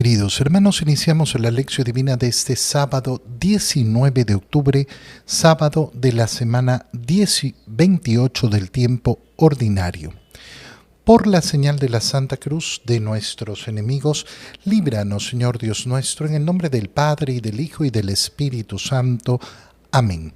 Queridos hermanos, iniciamos la lección divina de este sábado 19 de octubre, sábado de la semana 28 del tiempo ordinario. Por la señal de la Santa Cruz de nuestros enemigos, líbranos, Señor Dios nuestro, en el nombre del Padre, y del Hijo, y del Espíritu Santo. Amén.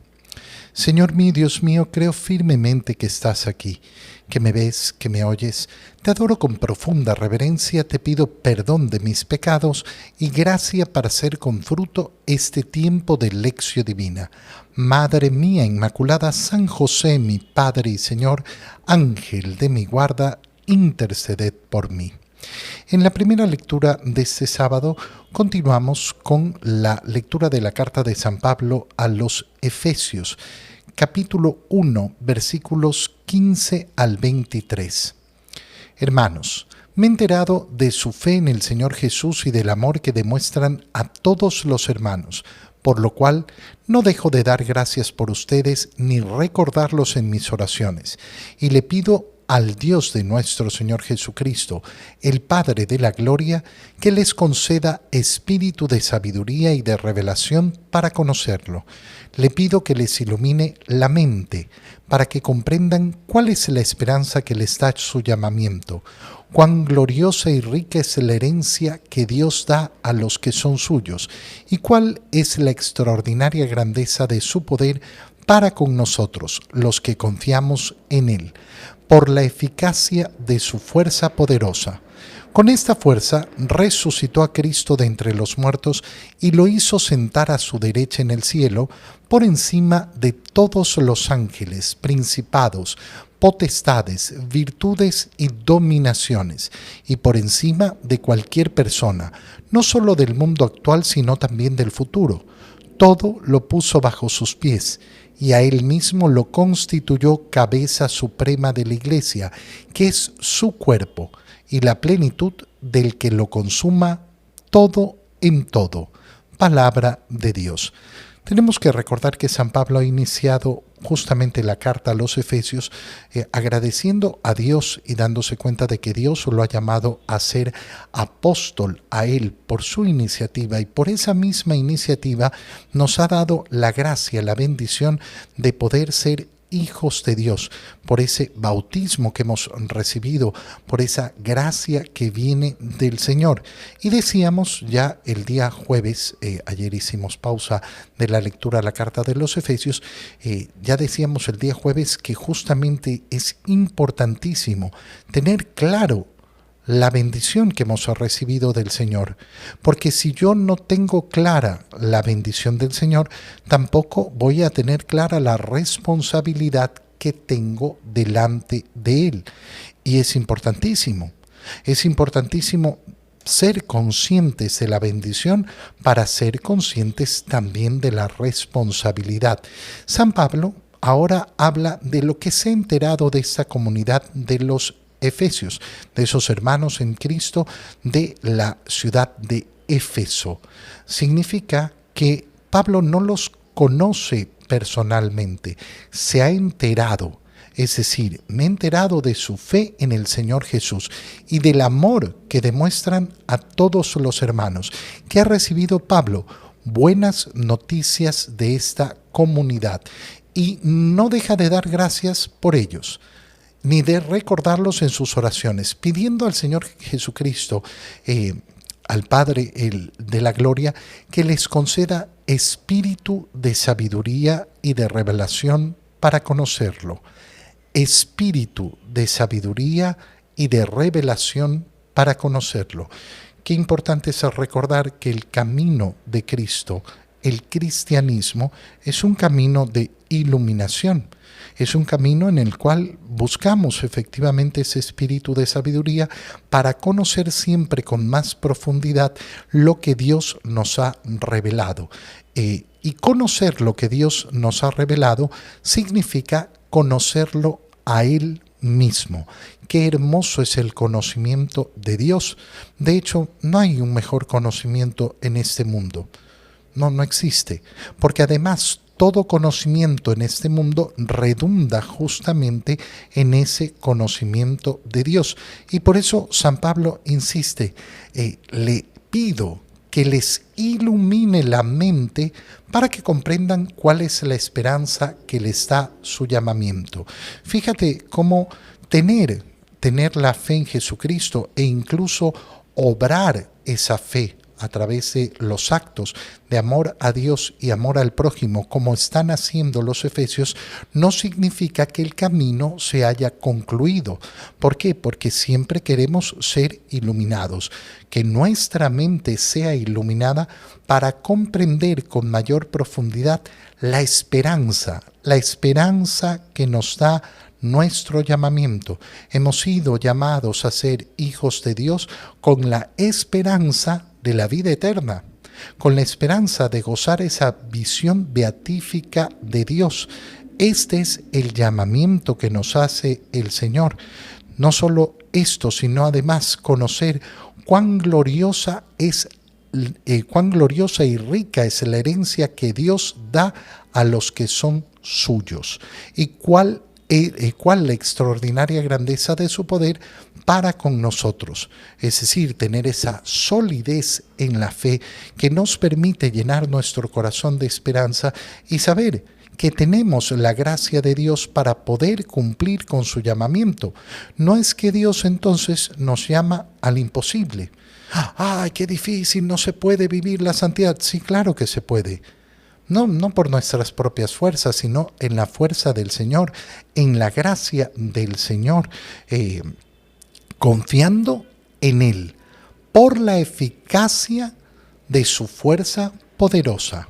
Señor mío, Dios mío, creo firmemente que estás aquí, que me ves, que me oyes. Te adoro con profunda reverencia, te pido perdón de mis pecados y gracia para hacer con fruto este tiempo de lección divina. Madre mía Inmaculada, San José, mi Padre y Señor, Ángel de mi guarda, interceded por mí. En la primera lectura de este sábado continuamos con la lectura de la carta de San Pablo a los Efesios, capítulo 1, versículos 15 al 23. Hermanos, me he enterado de su fe en el Señor Jesús y del amor que demuestran a todos los hermanos, por lo cual no dejo de dar gracias por ustedes ni recordarlos en mis oraciones, y le pido al Dios de nuestro Señor Jesucristo, el Padre de la Gloria, que les conceda espíritu de sabiduría y de revelación para conocerlo. Le pido que les ilumine la mente, para que comprendan cuál es la esperanza que les da su llamamiento, cuán gloriosa y rica es la herencia que Dios da a los que son suyos, y cuál es la extraordinaria grandeza de su poder para con nosotros, los que confiamos en Él, por la eficacia de su fuerza poderosa. Con esta fuerza resucitó a Cristo de entre los muertos y lo hizo sentar a su derecha en el cielo, por encima de todos los ángeles, principados, potestades, virtudes y dominaciones, y por encima de cualquier persona, no solo del mundo actual, sino también del futuro. Todo lo puso bajo sus pies, y a él mismo lo constituyó cabeza suprema de la Iglesia, que es su cuerpo, y la plenitud del que lo consuma todo en todo. Palabra de Dios. Tenemos que recordar que San Pablo ha iniciado justamente la carta a los Efesios agradeciendo a Dios y dándose cuenta de que Dios lo ha llamado a ser apóstol a él por su iniciativa, y por esa misma iniciativa nos ha dado la gracia, la bendición de poder ser hijos de Dios, por ese bautismo que hemos recibido, por esa gracia que viene del Señor. Y decíamos ya el día jueves, ayer hicimos pausa de la lectura a la carta de los Efesios, ya decíamos el día jueves que justamente es importantísimo tener claro la bendición que hemos recibido del Señor, porque si yo no tengo clara la bendición del Señor, tampoco voy a tener clara la responsabilidad que tengo delante de Él. Y es importantísimo ser conscientes de la bendición para ser conscientes también de la responsabilidad. San Pablo ahora habla de lo que se ha enterado de esta comunidad de los Efesios, de esos hermanos en Cristo de la ciudad de Éfeso. Significa que Pablo no los conoce personalmente, se ha enterado. Es decir, me he enterado de su fe en el Señor Jesús y del amor que demuestran a todos los hermanos. ¿Qué ha recibido Pablo? Buenas noticias de esta comunidad, y no deja de dar gracias por ellos, ni de recordarlos en sus oraciones, pidiendo al Señor Jesucristo, al Padre de la Gloria, que les conceda espíritu de sabiduría y de revelación para conocerlo. Espíritu de sabiduría y de revelación para conocerlo. Qué importante es recordar que el camino de Cristo, el cristianismo, es un camino de iluminación. Es un camino en el cual buscamos efectivamente ese espíritu de sabiduría para conocer siempre con más profundidad lo que Dios nos ha revelado. Y conocer lo que Dios nos ha revelado significa conocerlo a Él mismo. Qué hermoso es el conocimiento de Dios. De hecho, no hay un mejor conocimiento en este mundo. No existe. Porque además todo conocimiento en este mundo redunda justamente en ese conocimiento de Dios. Y por eso San Pablo insiste, le pido que les ilumine la mente para que comprendan cuál es la esperanza que les da su llamamiento. Fíjate cómo tener la fe en Jesucristo e incluso obrar esa fe a través de los actos de amor a Dios y amor al prójimo, como están haciendo los efesios, no significa que el camino se haya concluido. ¿Por qué? Porque siempre queremos ser iluminados, que nuestra mente sea iluminada para comprender con mayor profundidad la esperanza que nos da nuestro llamamiento. Hemos sido llamados a ser hijos de Dios con la esperanza de la vida eterna, con la esperanza de gozar esa visión beatífica de Dios. Este es el llamamiento que nos hace el Señor. No solo esto, sino además conocer cuán gloriosa y rica es la herencia que Dios da a los que son suyos, y cuál la extraordinaria grandeza de su poder para con nosotros. Es decir, tener esa solidez en la fe que nos permite llenar nuestro corazón de esperanza y saber que tenemos la gracia de Dios para poder cumplir con su llamamiento. No es que Dios entonces nos llama al imposible. ¡Ay, qué difícil! No se puede vivir la santidad. Sí, claro que se puede. No por nuestras propias fuerzas, sino en la fuerza del Señor, en la gracia del Señor, confiando en Él, por la eficacia de su fuerza poderosa,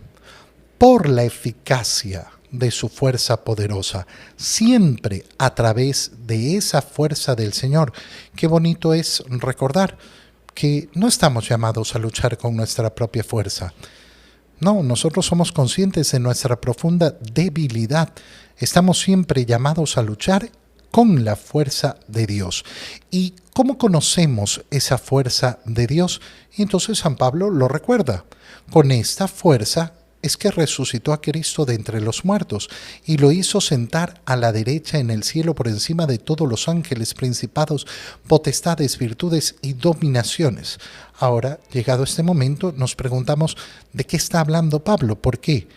por la eficacia de su fuerza poderosa, siempre a través de esa fuerza del Señor. Qué bonito es recordar que no estamos llamados a luchar con nuestra propia fuerza. No, nosotros somos conscientes de nuestra profunda debilidad. Estamos siempre llamados a luchar con la fuerza de Dios. ¿Y cómo conocemos esa fuerza de Dios? Y entonces San Pablo lo recuerda. Con esta fuerza es que resucitó a Cristo de entre los muertos y lo hizo sentar a la derecha en el cielo por encima de todos los ángeles, principados, potestades, virtudes y dominaciones. Ahora, llegado este momento, nos preguntamos ¿de qué está hablando Pablo? ¿Por qué?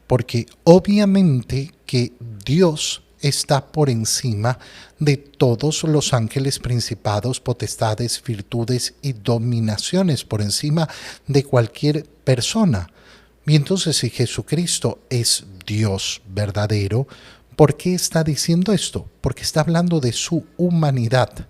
Porque obviamente que Dios está por encima de todos los ángeles, principados, potestades, virtudes y dominaciones, por encima de cualquier persona. Y entonces, si Jesucristo es Dios verdadero, ¿por qué está diciendo esto? Porque está hablando de su humanidad.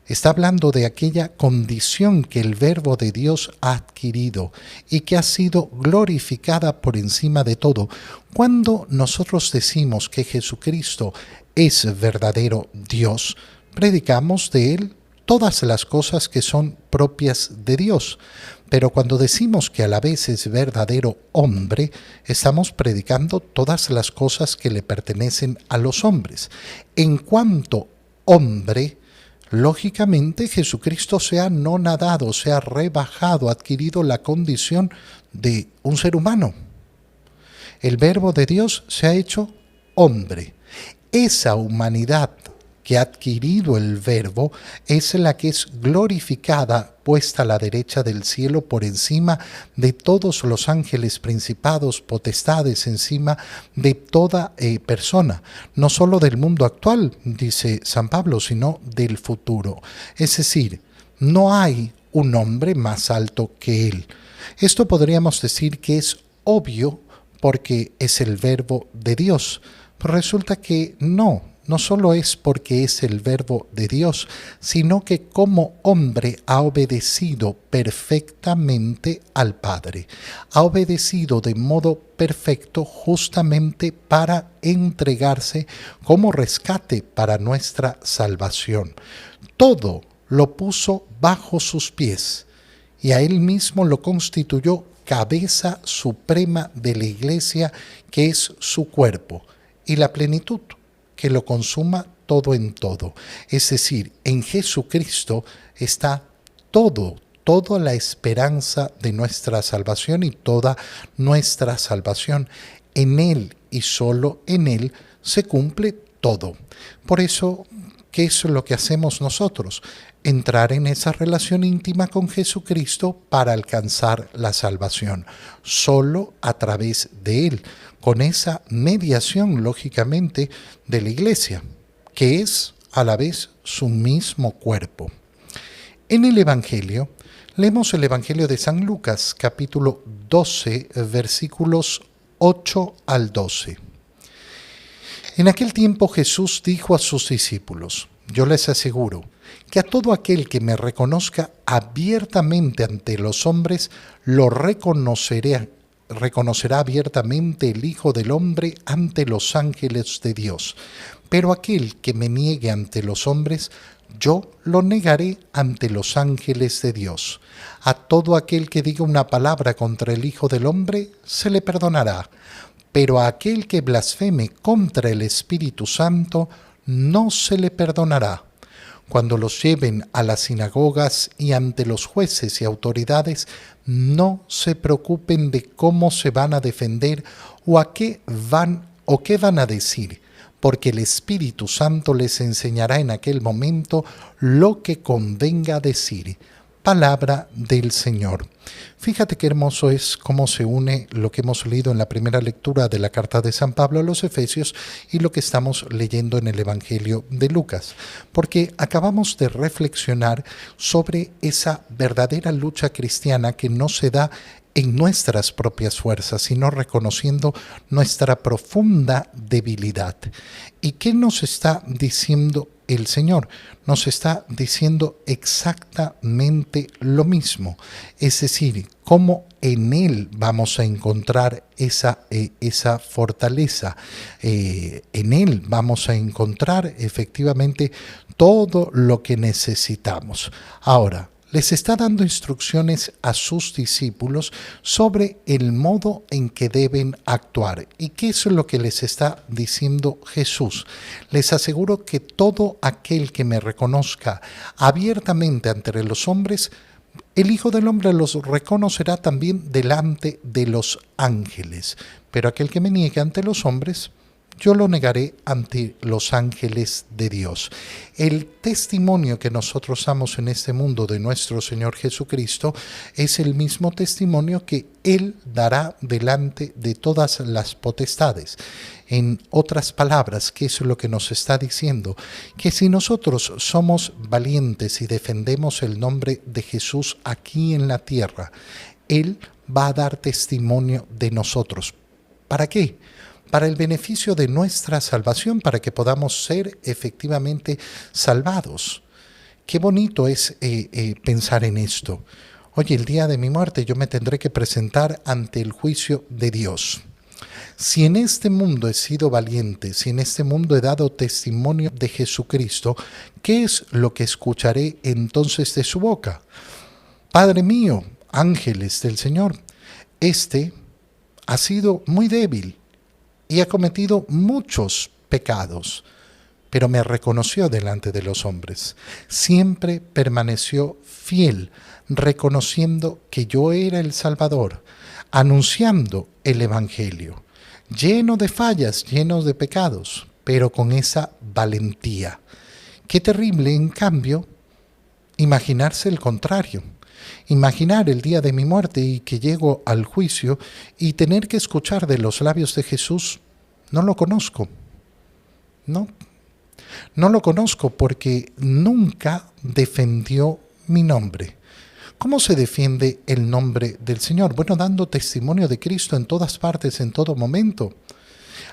Está hablando de aquella condición que el Verbo de Dios ha adquirido y que ha sido glorificada por encima de todo. Cuando nosotros decimos que Jesucristo es verdadero Dios, predicamos de Él todas las cosas que son propias de Dios. Pero cuando decimos que a la vez es verdadero hombre, estamos predicando todas las cosas que le pertenecen a los hombres. En cuanto hombre, lógicamente Jesucristo se ha anonadado, se ha rebajado, ha adquirido la condición de un ser humano. El Verbo de Dios se ha hecho hombre. Esa humanidad que ha adquirido el Verbo es la que es glorificada, puesta a la derecha del cielo por encima de todos los ángeles, principados, potestades, encima de toda persona, no solo del mundo actual, dice San Pablo, sino del futuro. Es decir, no hay un hombre más alto que él. Esto podríamos decir que es obvio porque es el Verbo de Dios. Pero resulta que no solo es porque es el Verbo de Dios, sino que como hombre ha obedecido perfectamente al Padre. Ha obedecido de modo perfecto justamente para entregarse como rescate para nuestra salvación. Todo lo puso bajo sus pies y a él mismo lo constituyó cabeza suprema de la Iglesia, que es su cuerpo, y la plenitud que lo consuma todo en todo. Es decir, en Jesucristo está toda la esperanza de nuestra salvación y toda nuestra salvación. En Él y solo en Él se cumple todo. Por eso ¿qué es lo que hacemos nosotros? Entrar en esa relación íntima con Jesucristo para alcanzar la salvación, solo a través de Él, con esa mediación, lógicamente, de la Iglesia, que es a la vez su mismo cuerpo. En el Evangelio, leemos el Evangelio de San Lucas, capítulo 12, versículos 8 al 12. En aquel tiempo Jesús dijo a sus discípulos: yo les aseguro que a todo aquel que me reconozca abiertamente ante los hombres, lo reconocerá abiertamente el Hijo del Hombre ante los ángeles de Dios. Pero aquel que me niegue ante los hombres, yo lo negaré ante los ángeles de Dios. A todo aquel que diga una palabra contra el Hijo del Hombre, se le perdonará. Pero a aquel que blasfeme contra el Espíritu Santo, no se le perdonará. Cuando los lleven a las sinagogas y ante los jueces y autoridades, no se preocupen de cómo se van a defender o qué van a decir, porque el Espíritu Santo les enseñará en aquel momento lo que convenga decir. Palabra del Señor. Fíjate qué hermoso es cómo se une lo que hemos leído en la primera lectura de la carta de San Pablo a los Efesios y lo que estamos leyendo en el Evangelio de Lucas, porque acabamos de reflexionar sobre esa verdadera lucha cristiana que no se da en nuestras propias fuerzas, sino reconociendo nuestra profunda debilidad. ¿Y qué nos está diciendo el Señor? Nos está diciendo exactamente lo mismo, es decir, cómo en Él vamos a encontrar esa fortaleza, en Él vamos a encontrar efectivamente todo lo que necesitamos. Ahora, les está dando instrucciones a sus discípulos sobre el modo en que deben actuar. ¿Y qué es lo que les está diciendo Jesús? Les aseguro que todo aquel que me reconozca abiertamente ante los hombres, el Hijo del Hombre los reconocerá también delante de los ángeles. Pero aquel que me niegue ante los hombres, yo lo negaré ante los ángeles de Dios. El testimonio que nosotros damos en este mundo de nuestro Señor Jesucristo es el mismo testimonio que Él dará delante de todas las potestades. En otras palabras, ¿qué es lo que nos está diciendo? Que si nosotros somos valientes y defendemos el nombre de Jesús aquí en la tierra, Él va a dar testimonio de nosotros. ¿Para qué? Para el beneficio de nuestra salvación, para que podamos ser efectivamente salvados. Qué bonito es pensar en esto. Oye, el día de mi muerte yo me tendré que presentar ante el juicio de Dios. Si en este mundo he sido valiente, si en este mundo he dado testimonio de Jesucristo, ¿qué es lo que escucharé entonces de su boca? Padre mío, ángeles del Señor, este ha sido muy débil y ha cometido muchos pecados, pero me reconoció delante de los hombres. Siempre permaneció fiel, reconociendo que yo era el Salvador, anunciando el Evangelio, lleno de fallas, lleno de pecados, pero con esa valentía. Qué terrible, en cambio, imaginarse el contrario. Imaginar el día de mi muerte y que llego al juicio y tener que escuchar de los labios de Jesús: no lo conozco. No lo conozco porque nunca defendió mi nombre. ¿Cómo se defiende el nombre del Señor? Bueno, dando testimonio de Cristo en todas partes, en todo momento.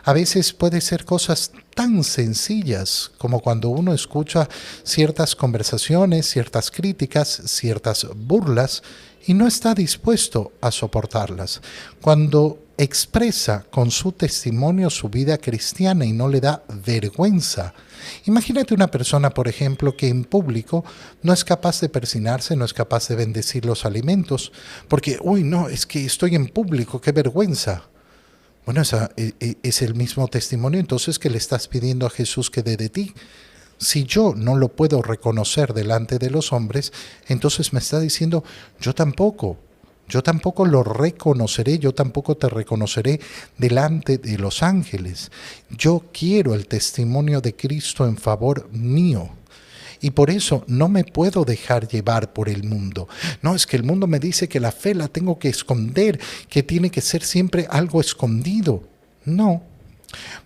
A veces puede ser cosas tan sencillas como cuando uno escucha ciertas conversaciones, ciertas críticas, ciertas burlas y no está dispuesto a soportarlas. Cuando expresa con su testimonio su vida cristiana y no le da vergüenza. Imagínate una persona, por ejemplo, que en público no es capaz de persinarse, no es capaz de bendecir los alimentos, porque, no, es que estoy en público, qué vergüenza. Bueno, es el mismo testimonio entonces que le estás pidiendo a Jesús que dé de ti. Si yo no lo puedo reconocer delante de los hombres, entonces me está diciendo, yo tampoco Yo tampoco lo reconoceré, yo tampoco te reconoceré delante de los ángeles. Yo quiero el testimonio de Cristo en favor mío. Y por eso no me puedo dejar llevar por el mundo. No, es que el mundo me dice que la fe la tengo que esconder, que tiene que ser siempre algo escondido. No.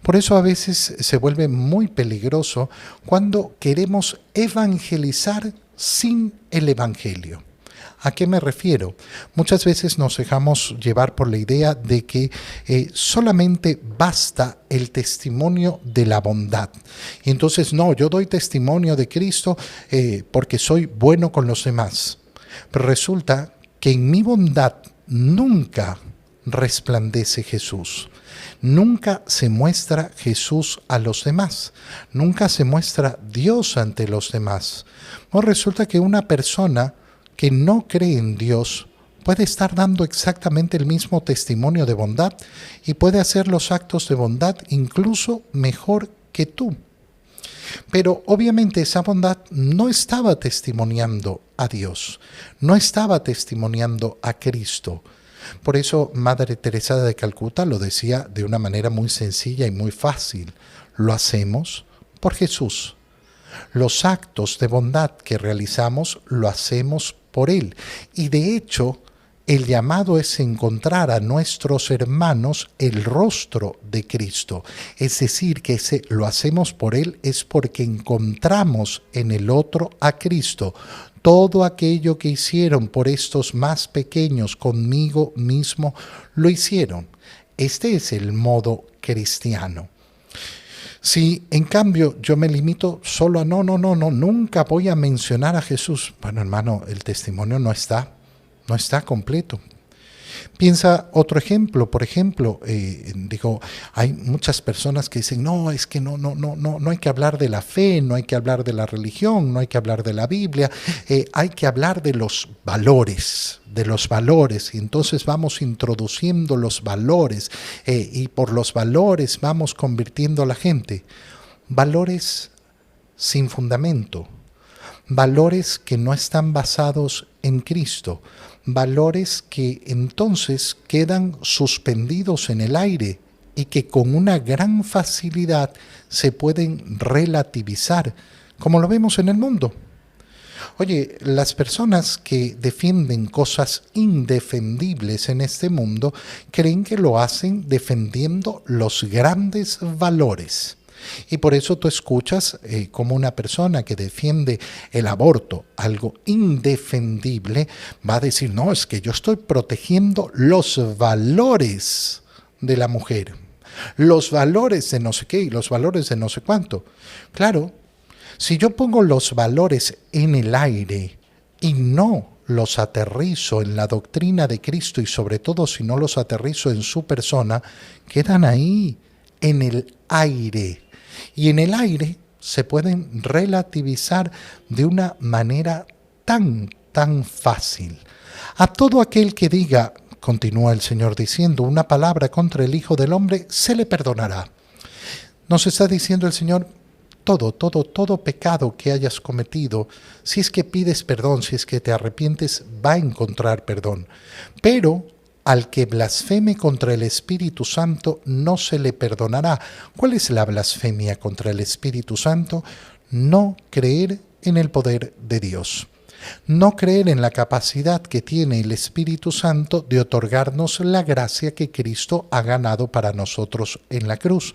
Por eso a veces se vuelve muy peligroso cuando queremos evangelizar sin el evangelio. ¿A qué me refiero? Muchas veces nos dejamos llevar por la idea de que solamente basta el testimonio de la bondad. Y entonces, no, yo doy testimonio de Cristo porque soy bueno con los demás. Pero resulta que en mi bondad nunca resplandece Jesús. Nunca se muestra Jesús a los demás. Nunca se muestra Dios ante los demás. No, resulta que una persona que no cree en Dios puede estar dando exactamente el mismo testimonio de bondad y puede hacer los actos de bondad incluso mejor que tú. Pero obviamente esa bondad no estaba testimoniando a Dios, no estaba testimoniando a Cristo. Por eso Madre Teresa de Calcuta lo decía de una manera muy sencilla y muy fácil. Lo hacemos por Jesús. Los actos de bondad que realizamos lo hacemos por Él. Y de hecho, el llamado es encontrar a nuestros hermanos el rostro de Cristo. Es decir, que lo hacemos por Él es porque encontramos en el otro a Cristo. Todo aquello que hicieron por estos más pequeños conmigo mismo, lo hicieron. Este es el modo cristiano. Si en cambio yo me limito solo a nunca voy a mencionar a Jesús. Bueno, hermano, el testimonio no está completo. Piensa otro ejemplo, por ejemplo, hay muchas personas que dicen, no, es que no hay que hablar de la fe, no hay que hablar de la religión, no hay que hablar de la Biblia, hay que hablar de los valores, y entonces vamos introduciendo los valores, y por los valores vamos convirtiendo a la gente. Valores sin fundamento, valores que no están basados en Cristo, valores que entonces quedan suspendidos en el aire y que con una gran facilidad se pueden relativizar, como lo vemos en el mundo. Oye, las personas que defienden cosas indefendibles en este mundo creen que lo hacen defendiendo los grandes valores. Y por eso tú escuchas como una persona que defiende el aborto, algo indefendible, va a decir, no, es que yo estoy protegiendo los valores de la mujer, los valores de no sé qué y los valores de no sé cuánto. Claro, si yo pongo los valores en el aire y no los aterrizo en la doctrina de Cristo y sobre todo si no los aterrizo en su persona, quedan ahí, en el aire. Y en el aire se pueden relativizar de una manera tan fácil. A todo aquel que diga, continúa el Señor diciendo, una palabra contra el Hijo del Hombre, se le perdonará. Nos está diciendo el Señor, todo pecado que hayas cometido, si es que pides perdón, si es que te arrepientes, va a encontrar perdón. Pero al que blasfeme contra el Espíritu Santo no se le perdonará. ¿Cuál es la blasfemia contra el Espíritu Santo? No creer en el poder de Dios. No creer en la capacidad que tiene el Espíritu Santo de otorgarnos la gracia que Cristo ha ganado para nosotros en la cruz.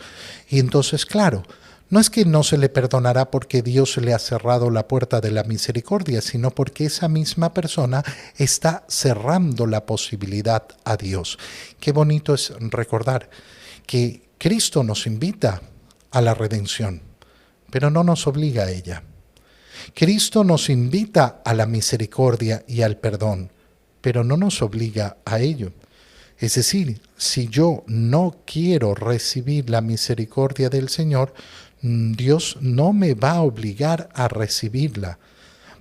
Y entonces, claro, no es que no se le perdonará porque Dios le ha cerrado la puerta de la misericordia, sino porque esa misma persona está cerrando la posibilidad a Dios. Qué bonito es recordar que Cristo nos invita a la redención, pero no nos obliga a ella. Cristo nos invita a la misericordia y al perdón, pero no nos obliga a ello. Es decir, si yo no quiero recibir la misericordia del Señor, Dios no me va a obligar a recibirla.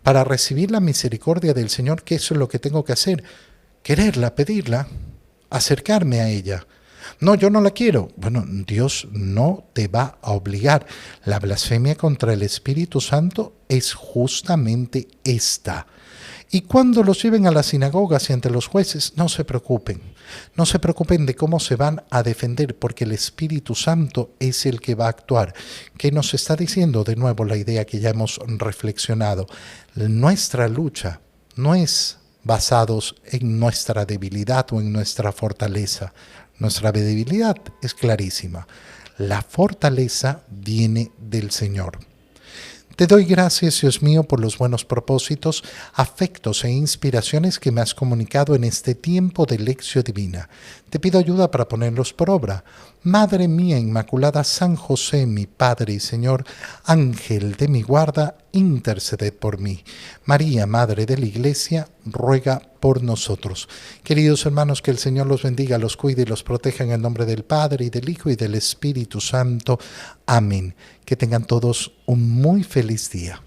Para recibir la misericordia del Señor, ¿qué es lo que tengo que hacer? Quererla, pedirla, acercarme a ella. No, yo no la quiero. Bueno, Dios no te va a obligar. La blasfemia contra el Espíritu Santo es justamente esta. Y cuando los lleven a las sinagogas y ante los jueces, no se preocupen. No se preocupen de cómo se van a defender, porque el Espíritu Santo es el que va a actuar. ¿Qué nos está diciendo? De nuevo la idea que ya hemos reflexionado. Nuestra lucha no es basados en nuestra debilidad o en nuestra fortaleza. Nuestra debilidad es clarísima. La fortaleza viene del Señor. Te doy gracias, Dios mío, por los buenos propósitos, afectos e inspiraciones que me has comunicado en este tiempo de lección divina. Te pido ayuda para ponerlos por obra. Madre mía Inmaculada, San José, mi Padre y Señor, Ángel de mi guarda, interceded por mí. María, Madre de la Iglesia, ruega por nosotros. Queridos hermanos, que el Señor los bendiga, los cuide y los proteja en el nombre del Padre, y del Hijo, y del Espíritu Santo. Amén. Que tengan todos un muy feliz día.